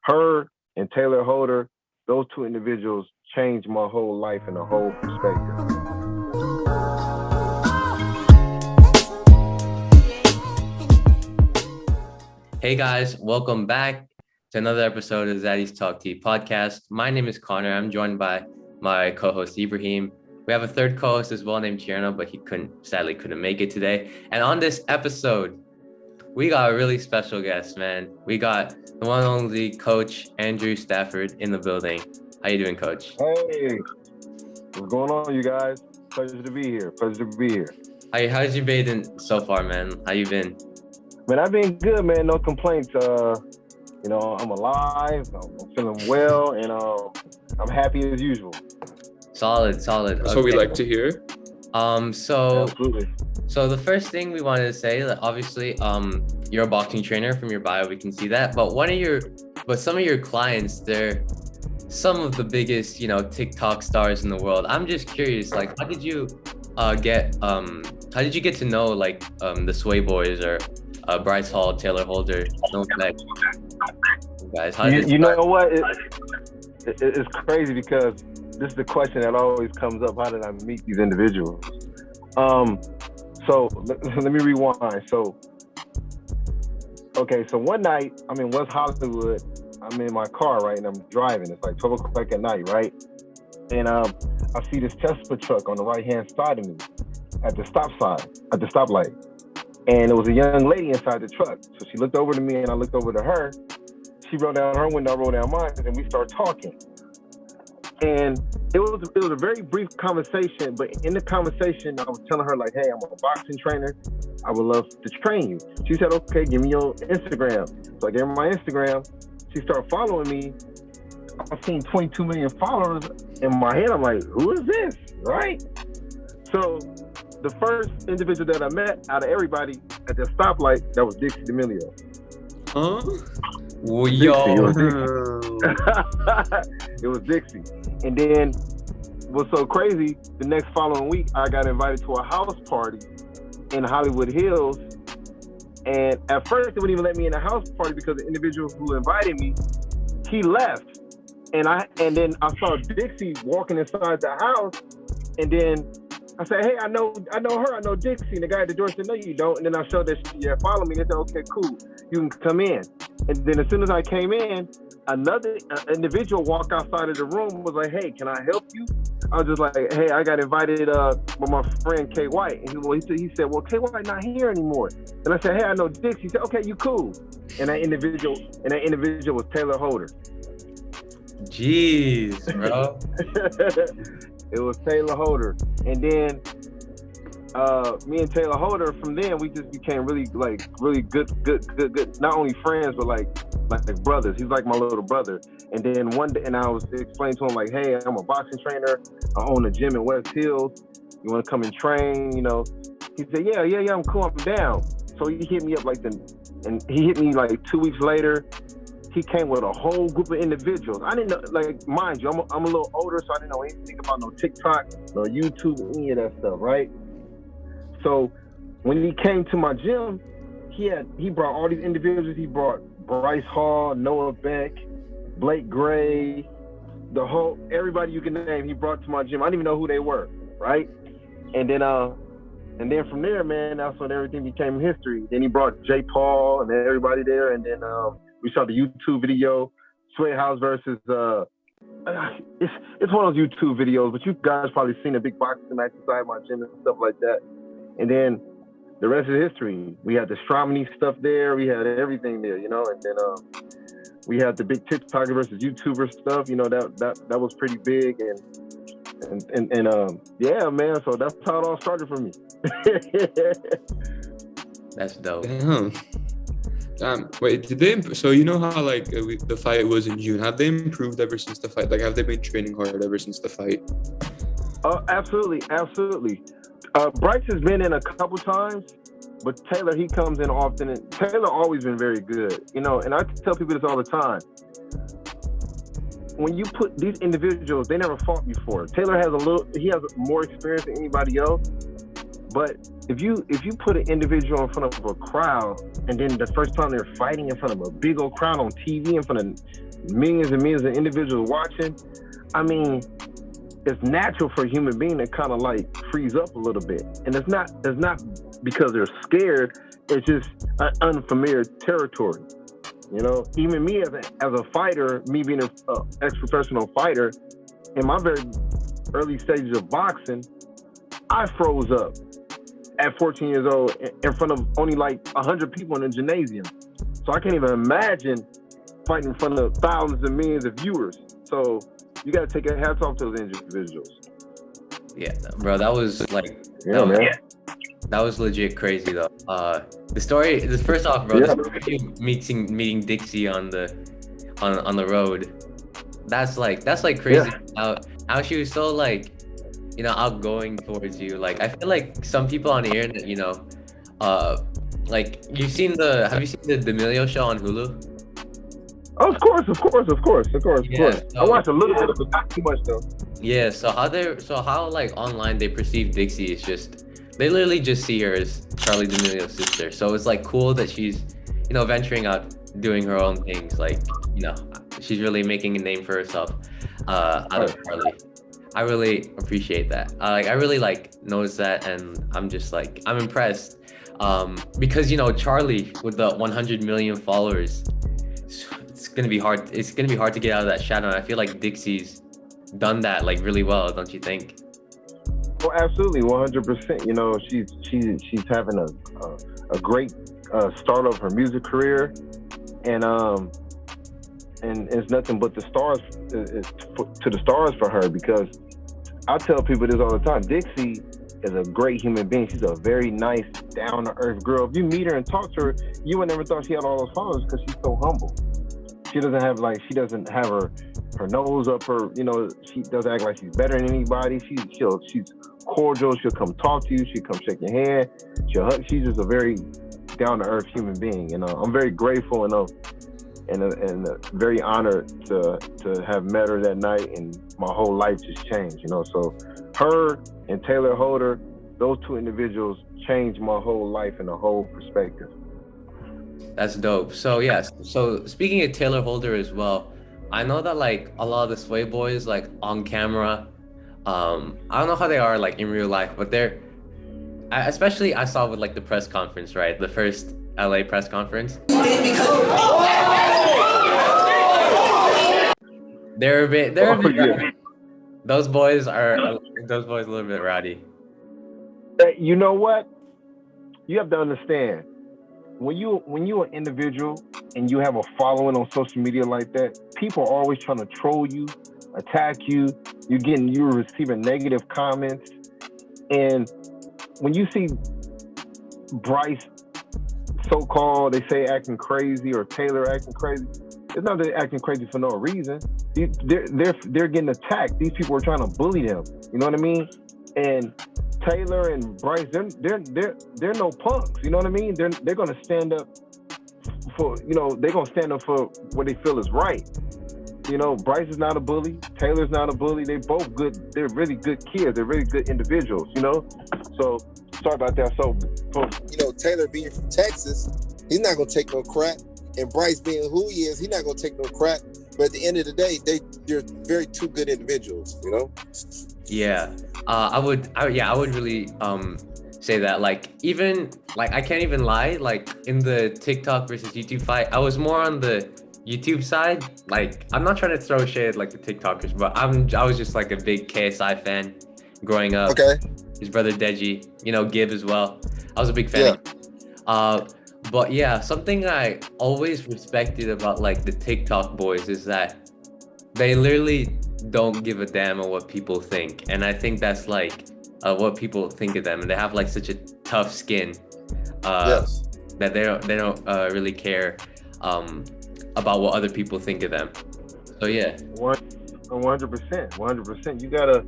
her and Taylor Holder, those two individuals changed my whole life and the whole perspective. Hey guys, welcome back to another episode of Zaddies Talk Tea podcast. My name is Connor. I'm joined by my co-host Ibrahim. We have a third co-host as well named Tierno, but he sadly couldn't make it today. And on this episode, we got a really special guest, man. We got the one and only Coach Andrew Stafford in the building. How you doing, Coach? Hey, what's going on, you guys? Pleasure to be here. How's your day been so far, man? How you been? Man, I've been good, man. No complaints. I'm alive. I'm feeling well, and I'm happy as usual. Solid. That's what we like to hear. Absolutely. So the first thing we wanted to say that obviously, you're a boxing trainer from your bio. We can see that. But some of your clients, they're some of the biggest, TikTok stars in the world. I'm just curious, like, how did you get to know like the Sway Boys or Bryce Hall, Taylor Holder, guys? You know what? It's crazy because this is the question that always comes up. How did I meet these individuals? So let me rewind. So one night, I'm in West Hollywood. I'm in my car, right? And I'm driving. It's like 12 o'clock at night, right? And I see this Tesla truck on the right-hand side of me at the stoplight. And it was a young lady inside the truck. So she looked over to me and I looked over to her. She rolled down her window, I rolled down mine, and we started talking. And it was a very brief conversation, but in the conversation, I was telling her, like, hey, I'm a boxing trainer. I would love to train you. She said, okay, give me your Instagram. So I gave her my Instagram. She started following me. I've seen 22 million followers. In my head, I'm like, who is this, right? So the first individual that I met out of everybody at the stoplight, that was Dixie D'Amelio. Huh? Yo. It was Dixie. And then what's so crazy, the next following week, I got invited to a house party in Hollywood Hills. And at first, they wouldn't even let me in the house party because the individual who invited me, he left. And then I saw Dixie walking inside the house. And then I said, hey, I know her. I know Dixie. And the guy at the door said, no, you don't. And then I showed that she had followed me. They said, okay, cool. You can come in. And then as soon as I came in, another individual walked outside of the room, was like, hey, can I help you? I was just like, hey, I got invited by my friend K White. And he said, well, K White not here anymore. And I said, hey, I know Dixie. He said, okay, you cool. And that individual was Taylor Holder. Jeez, bro. It was Taylor Holder. And then me and Taylor Holder, from then we just became really good, not only friends, but like brothers. He's like my little brother. And then one day, and I was explaining to him, like, hey, I'm a boxing trainer. I own a gym in West Hills. You want to come and train? He said, yeah, I'm cool, I'm down. So he hit me up and he hit me like 2 weeks later. He came with a whole group of individuals. I didn't know, like, mind you, I'm a little older, so I didn't know anything about no TikTok, no YouTube, any of that stuff, right? So when he came to my gym, he brought all these individuals. He brought Bryce Hall, Noah Beck, Blake Gray, everybody you can name. He brought to my gym. I didn't even know who they were, right? And then from there, man, that's when everything became history. Then he brought Jay Paul and everybody there, and then we saw the YouTube video, Sweat House versus. It's one of those YouTube videos, but you guys probably seen a big boxing match inside my gym and stuff like that. And then the rest is history. We had the Stromany stuff there. We had everything there, And then we had the big TikToker versus YouTuber stuff. That was pretty big. And yeah, man. So that's how it all started for me. That's dope. Damn. Wait, did they? So you know how the fight was in June? Have they improved ever since the fight? Like, have they been training hard ever since the fight? Absolutely. Bryce has been in a couple times, but Taylor, he comes in often. And Taylor always been very good, and I tell people this all the time. When you put these individuals, they never fought before. Taylor has he has more experience than anybody else. But if you put an individual in front of a crowd, and then the first time they're fighting in front of a big old crowd on TV, in front of millions and millions of individuals watching, I mean, it's natural for a human being to kind of like freeze up a little bit. And it's not because they're scared, it's just an unfamiliar territory. You know, even me as a fighter, me being an ex-professional fighter, in my very early stages of boxing, I froze up at 14 years old in front of only like 100 people in a gymnasium. So I can't even imagine fighting in front of thousands and millions of viewers. So you got to take a hats off to those individuals. Yeah, bro, that was like, that was legit crazy though. The story, first off, bro, the story of you meeting Dixie on the road, that's like crazy. How she was so like, you know, outgoing towards you. Like, I feel like some people on the internet, you know, like have you seen the D'Amelio show on Hulu? Of course. I watched a little bit of it, not too much though. Yeah, so how like online they perceive Dixie is just, they literally just see her as Charlie D'Amelio's sister. So it's like cool that she's, you know, venturing out, doing her own things. Like, you know, she's really making a name for herself out of Charlie. I really appreciate that. I really like noticed that, and I'm just like, I'm impressed. Because, you know, Charlie with the 100 million followers, it's gonna be hard to get out of that shadow. And I feel like Dixie's done that like really well, don't you think? Well, absolutely, 100%. You know, she's having a great start of her music career, and it's nothing but the stars to the stars for her, because I tell people this all the time. Dixie is a great human being. She's a very nice, down to earth girl. If you meet her and talk to her, you would never thought she had all those followers, because she's so humble. She doesn't have her nose up her, you know, she doesn't act like she's better than anybody. She's cordial. She'll come talk to you. She'll come shake your hand. She'll hug. She's just a very down to earth human being. You know, I'm very grateful and very honored to have met her that night, and my whole life just changed. You know, so her and Taylor Holder, those two individuals changed my whole life and the whole perspective. That's dope. So yes, so speaking of Taylor Holder as well, I know that like a lot of the Sway Boys, like on camera, I don't know how they are like in real life, but especially I saw with like the press conference, right? The first LA press conference. They're a bit rowdy. Those boys a little bit rowdy. You know what? You have to understand, when you're an individual and you have a following on social media like that, people are always trying to troll you, attack you. You're receiving negative comments. And when you see Bryce, so-called, they say acting crazy, or Taylor acting crazy, it's not that they're acting crazy for no reason. They're getting attacked. These people are trying to bully them. You know what I mean? And Taylor and Bryce, they're no punks. You know what I mean? They're gonna stand up for, you know, they're gonna stand up for what they feel is right. You know, Bryce is not a bully. Taylor's not a bully. They both good. They're really good kids. They're really good individuals. You know. So sorry about that. So you know, Taylor being from Texas, he's not gonna take no crap, and Bryce being who he is, he's not gonna take no crap. But at the end of the day, they're very two good individuals. You know. Yeah. I would really say that, like, even like I can't even lie, like in the TikTok versus YouTube fight, I was more on the YouTube side. Like, I'm not trying to throw shade like the TikTokers, but I was just like a big KSI fan growing up. Okay. His brother Deji, you know, Gibb as well. I was a big fan of. But yeah, something I always respected about like the TikTok boys is that they literally don't give a damn on what people think, and I think that's like what people think of them, and they have like such a tough skin that they don't really care about what other people think of them. So yeah, 100%. You gotta,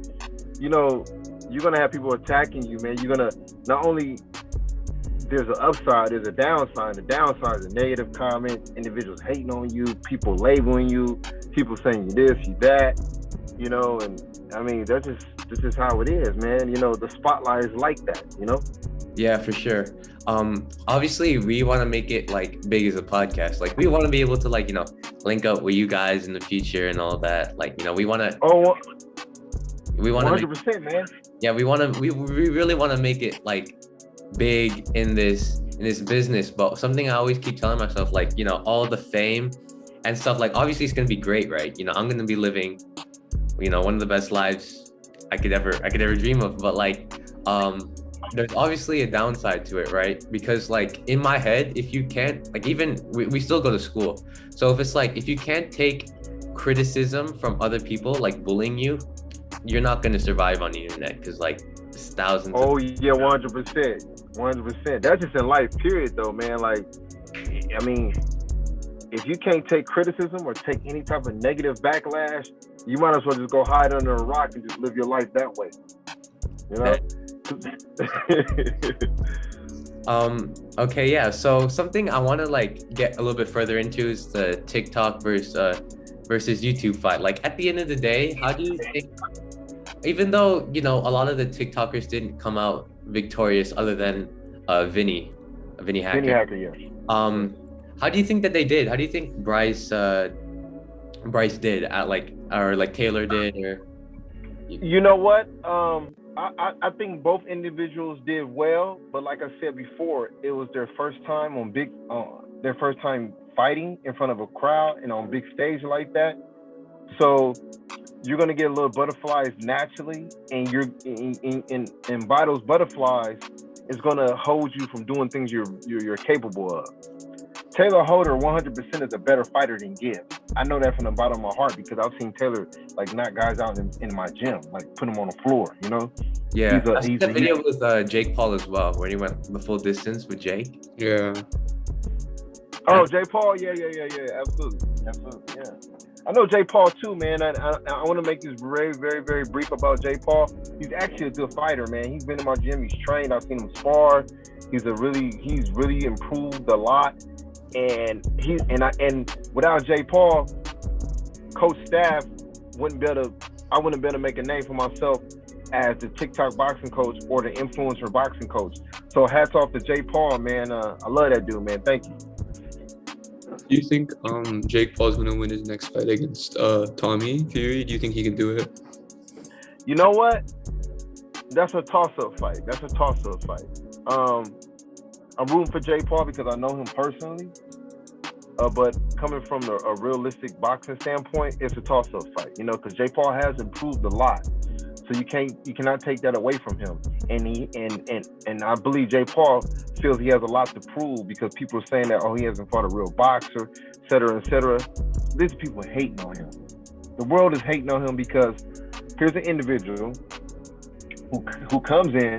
you know, you're gonna have people attacking you, man. You're gonna not only, there's an upside, there's a downside. The downside is a negative comment, individuals hating on you, people labeling you, people saying you this, you that, you know, and I mean, this is how it is, man. You know, the spotlight is like that, you know? Yeah, for sure. Obviously we want to make it like big as a podcast. Like, we want to be able to, like, you know, link up with you guys in the future and all that. Like, you know, we want to. Oh, We want to. 100%, man. Yeah, we want to. We really want to make it like big in this business. But something I always keep telling myself, like, you know, all the fame and stuff, like, obviously it's gonna be great, right? You know, I'm gonna be living, you know, one of the best lives I could ever dream of. But like, there's obviously a downside to it, right? Because like in my head, if you can't, like, even we still go to school, so if it's like, if you can't take criticism from other people, like bullying you, you're not going to survive on the internet, because like there's thousands. Oh yeah, 100%. That's just in life, period, though, man. Like, I mean, if you can't take criticism or take any type of negative backlash, you might as well just go hide under a rock and just live your life that way. You know? Okay, yeah. So something I want to like get a little bit further into is the TikTok versus YouTube fight. Like, at the end of the day, how do you think, even though, you know, a lot of the TikTokers didn't come out victorious other than Vinny Hacker. Vinny Hacker, yeah. How do you think that they did? How do you think Bryce did at like, or like Taylor did, or? You know what? I think both individuals did well, but like I said before, it was their first time on their first time fighting in front of a crowd and on big stage like that. So you're gonna get a little butterflies naturally, and and by those butterflies, it's gonna hold you from doing things you're capable of. Taylor Holder 100% is a better fighter than Gibbs. I know that from the bottom of my heart, because I've seen Taylor like knock guys out in my gym, like put them on the floor, you know? Yeah, I seen that video with Jake Paul as well, where he went the full distance with Jake. Yeah. Oh, Jake Paul, yeah, absolutely, yeah. I know Jake Paul too, man. I want to make this very, very, very brief about Jake Paul. He's actually a good fighter, man. He's been in my gym, he's trained, I've seen him spar. He's really improved a lot. And without Jake Paul, Coach Staff I wouldn't be able to make a name for myself as the TikTok boxing coach or the influencer boxing coach. So hats off to Jake Paul, man. I love that dude, man. Thank you. Do you think Jake Paul's gonna win his next fight against Tommy Fury? Do you think he can do it? You know what? That's a toss-up fight. I'm rooting for Jake Paul because I know him personally. But coming from a realistic boxing standpoint, it's a toss-up fight. You know, because Jake Paul has improved a lot. So you cannot take that away from him. And I believe Jake Paul feels he has a lot to prove, because people are saying that, oh, he hasn't fought a real boxer, et cetera, et cetera. There's people hating on him. The world is hating on him because here's an individual who comes in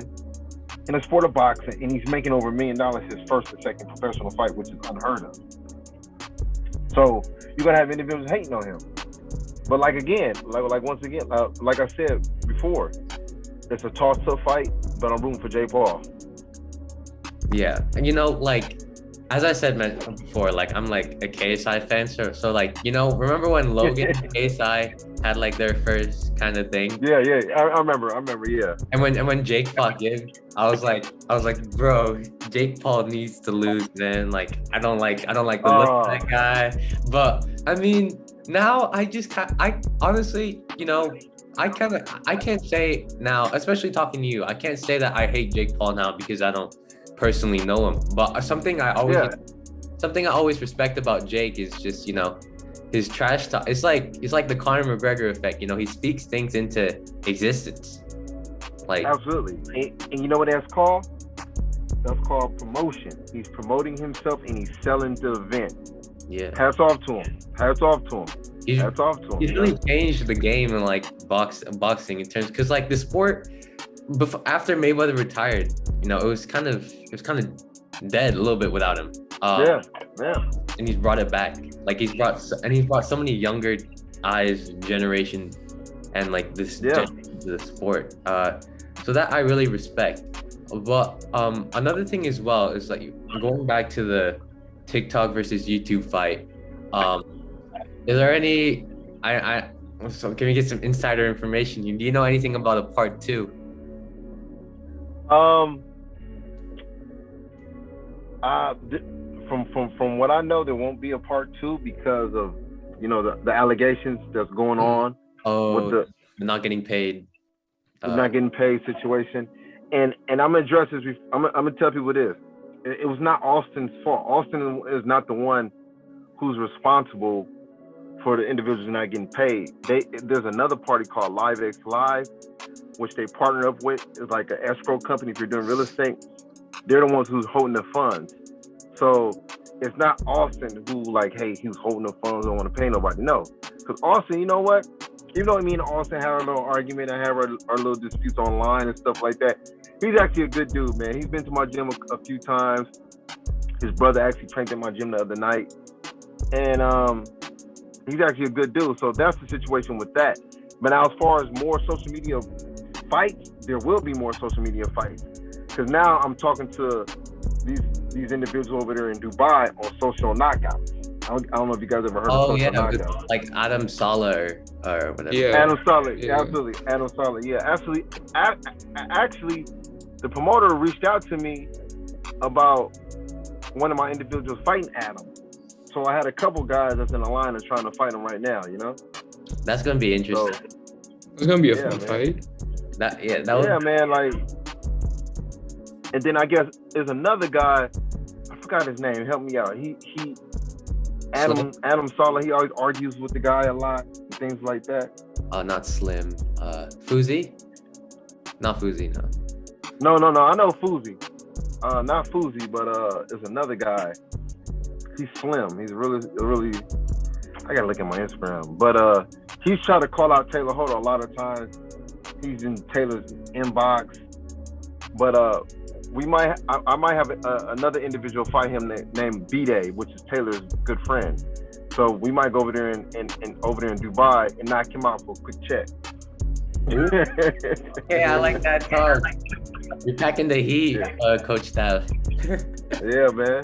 a sport of boxing, and he's making over $1 million his first or second professional fight, which is unheard of. So you're gonna have individuals hating on him. But like once again, like I said before, it's a toss-up fight, but I'm rooting for Jake Paul. Yeah, and you know, like, as I said before, like, I'm like a KSI fan, so like, you know, remember when Logan and KSI had like their first kind of thing? Yeah, I remember, yeah. And when Jake fought Gibbs, I was like, bro, Jake Paul needs to lose, man. Like, I don't like the look of that guy. But I mean, now I honestly, you know, I can't say now, especially talking to you, I can't say that I hate Jake Paul now because I don't personally know him. But something I always respect about Jake is just, you know, his trash talk. It's like the Conor McGregor effect. You know, he speaks things into existence. Like, absolutely. And you know what that's called? That's called promotion. He's promoting himself and he's selling the event. Yeah. Hats off to him. He's really changed the game in like boxing in terms, because like the sport after Mayweather retired, you know, it was kind of dead a little bit without him. Yeah. And he's brought it back. Like, he's brought so many younger eyes, generation, and like this generation to the sport. So that I really respect. But another thing as well is like going back to the TikTok versus YouTube fight. Is there any? So can we get some insider information? Do you know anything about a part 2? From what I know, there won't be a part 2 because of the allegations that's going on with the not getting paid. Not getting paid situation. And I'm gonna address this. I'm gonna tell people this. It was not Austin's fault. Austin is not the one who's responsible for the individuals not getting paid. There's another party called LiveX Live, which they partnered up with. It's like an escrow company. If you're doing real estate, they're the ones who's holding the funds. So it's not Austin who like, hey, he was holding the funds, don't want to pay nobody. No, because Austin, you know what? Even though me and Austin had our little argument, I have our little disputes online and stuff like that. He's actually a good dude, man. He's been to my gym a few times. His brother actually trained at my gym the other night, and he's actually a good dude. So that's the situation with that. But now, as far as more social media fights, there will be more social media fights. Because now I'm talking to these individuals over there in Dubai on Social Knockouts. I don't know if you guys ever heard of Social Knockouts. Like Adam Saleh or whatever. Yeah. Adam Saleh, yeah. Absolutely. Adam Saleh, yeah. Actually, the promoter reached out to me about one of my individuals fighting Adam. So I had a couple guys that's in the line that's trying to fight him right now, That's gonna be interesting. So, it's gonna be a fun fight. Man, like, and then I guess there's another guy, I forgot his name, help me out. Adam Saleh, he always argues with the guy a lot, things like that. Not Slim. Fuzi? Not Fuzi, no. No, I know Fuzi. Not Fuzi, but there's another guy. He's slim. He's really. I gotta look at my Instagram, but he's trying to call out Taylor Holder a lot of times. He's in Taylor's inbox, but I might have another individual fight him named B-Day, which is Taylor's good friend. So we might go over there and over there in Dubai and knock him out for a quick check. Yeah, I like that talk. You're packing the heat, Coach Staff. Yeah, man.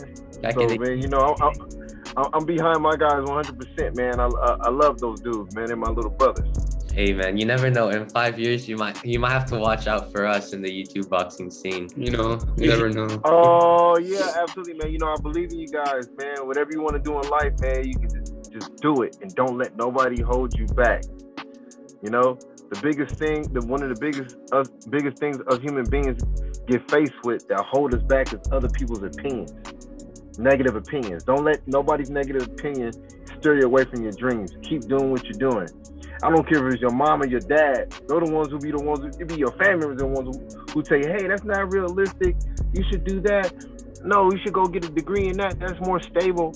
I'm behind my guys 100%, man. I love those dudes, man. They're my little brothers. Hey, man, you never know. In 5 years, you might have to watch out for us in the YouTube boxing scene. You never know. Oh yeah, absolutely, man. I believe in you guys, man. Whatever you want to do in life, man, you can just do it, and don't let nobody hold you back. The biggest thing, one of the biggest things us human beings get faced with that hold us back is other people's opinions, negative opinions. Don't let nobody's negative opinion steer you away from your dreams. Keep doing what you're doing. I don't care if it's your mom or your dad. They're the ones who be the ones who be your family members, the ones who tell you, hey, that's not realistic. You should do that. No, you should go get a degree in that. That's more stable.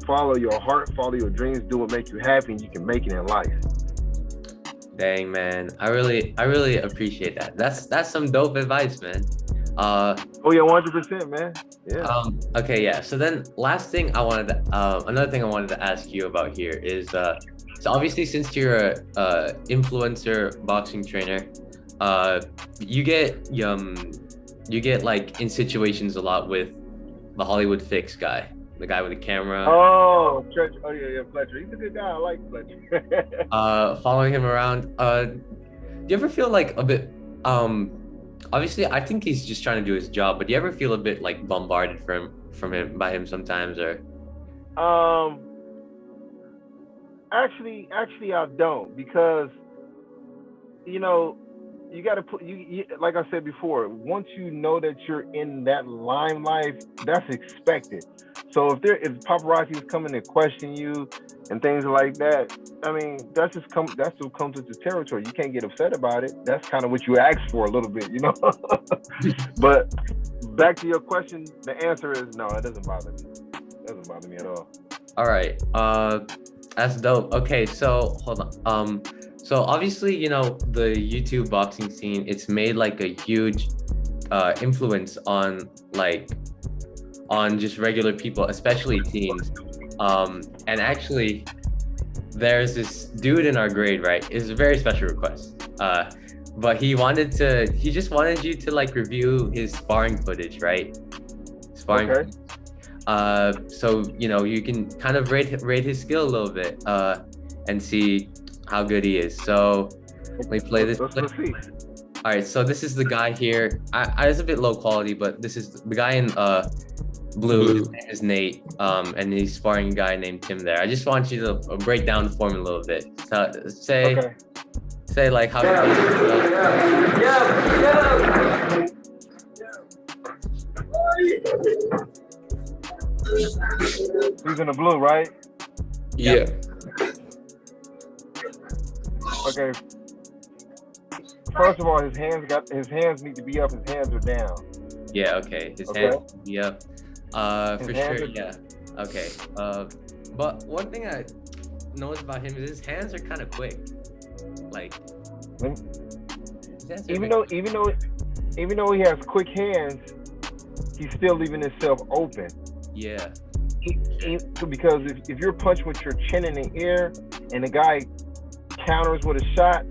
Follow your heart, follow your dreams, do what make you happy, and you can make it in life. Dang, man. I really appreciate that. That's some dope advice, man. Oh yeah, 100%, man. Yeah. Okay, yeah. So then another thing I wanted to ask you about here is so obviously since you're a influencer boxing trainer, you get like in situations a lot with the Hollywood Fix guy, the guy with the camera. Oh yeah, Fletcher. He's a good guy. I like Fletcher. Following him around. Do you ever feel like a bit obviously I think he's just trying to do his job, but do you ever feel a bit like bombarded by him sometimes, or? Actually, I don't, because you got to put you like I said before. Once you know that you're in that limelight, that's expected. So if paparazzi is coming to question you and things like that, I mean, that's what comes with the territory. You can't get upset about it. That's kind of what you asked for a little bit, But back to your question, the answer is no. It doesn't bother me. It doesn't bother me at all. All right. That's dope. Okay, so hold on. So obviously, the YouTube boxing scene, it's made like a huge influence on just regular people, especially teens. And actually, there's this dude in our grade, right? It's a very special request. But he just wanted you to like review his sparring footage, right? Okay. So you can kind of rate his skill a little bit and see how good he is. So let me play this. Let's see. All right, so this is the guy here. It's a bit low quality, but this is the guy in Blue. His name is Nate. And he's sparring a guy named Tim there. I just want you to break down the form a little bit. So, say like how. He's in the blue, right? Yeah. Okay. First of all, his hands need to be up. His hands are down. Yeah. Okay. His hands need to be up. For sure. Yeah. Okay. But one thing I noticed about him is his hands are kind of quick. Like. Even though he has quick hands, he's still leaving himself open. Yeah. Because if you're punching with your chin in the air and the guy counters with a shot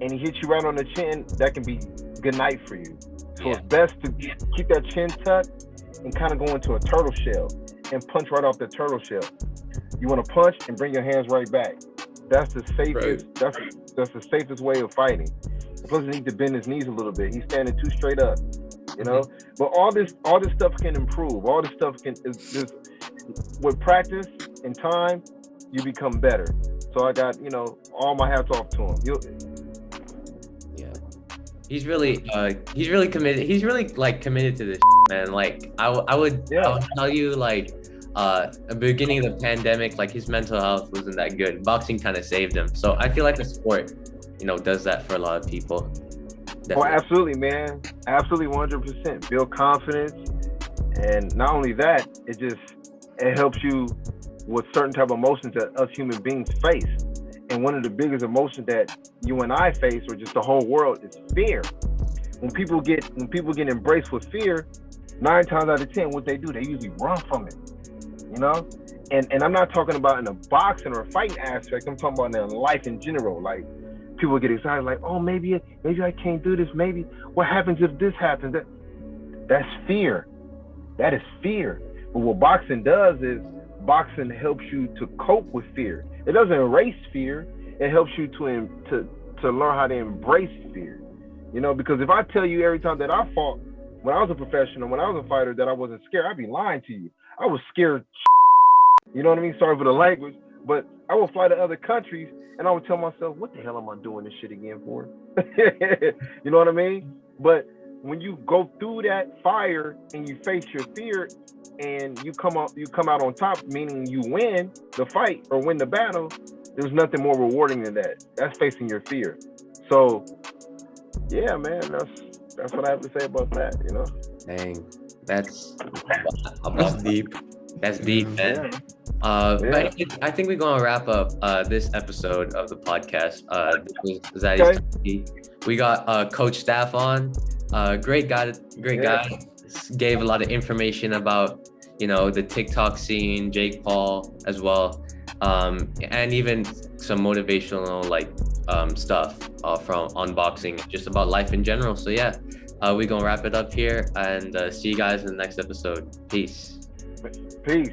and he hits you right on the chin, that can be good night for you. So it's best to keep that chin tucked and kind of go into a turtle shell and punch right off the turtle shell. You want to punch and bring your hands right back. That's the safest. Right. That's the safest way of fighting. Plus, he needs to bend his knees a little bit. He's standing too straight up, you know. But all this stuff can improve. All this stuff with practice and time, you become better. So I got, all my hats off to him. He's really committed. He's really committed to this, man. Like I would tell you, at the beginning of the pandemic, his mental health wasn't that good. Boxing kind of saved him. So I feel like the sport, does that for a lot of people. Definitely. Oh, absolutely, man. Absolutely, 100%. Build confidence, and not only that, it helps you with certain type of emotions that us human beings face. And one of the biggest emotions that you and I face, or just the whole world, is fear. When people get embraced with fear, 9 times out of 10, what they do, they usually run from it. And I'm not talking about in a boxing or a fighting aspect. I'm talking about in life in general. Like, people get excited, like, oh, maybe I can't do this. Maybe what happens if this happens? That's fear. That is fear. But what boxing does is boxing helps you to cope with fear. It doesn't erase fear. It helps you to learn how to embrace fear. Because if I tell you every time that I fought, when I was a professional, when I was a fighter, that I wasn't scared, I'd be lying to you. I was scared. You know what I mean? Sorry for the language, but I would fly to other countries and I would tell myself, what the hell am I doing this shit again for? You know what I mean? But when you go through that fire and you face your fear and you come out on top, meaning you win the fight or win the battle, there's nothing more rewarding than that. That's facing your fear. So yeah, man, that's what I have to say about that, Dang, that's deep. That's deep, man. But I think we're gonna wrap up this episode of the podcast. Zaddies. We got Coach Staff on. Great guy. Gave a lot of information about the TikTok scene, Jake Paul as well, and even some motivational stuff from unboxing, just about life in general. So yeah, we're gonna wrap it up here and see you guys in the next episode. Peace.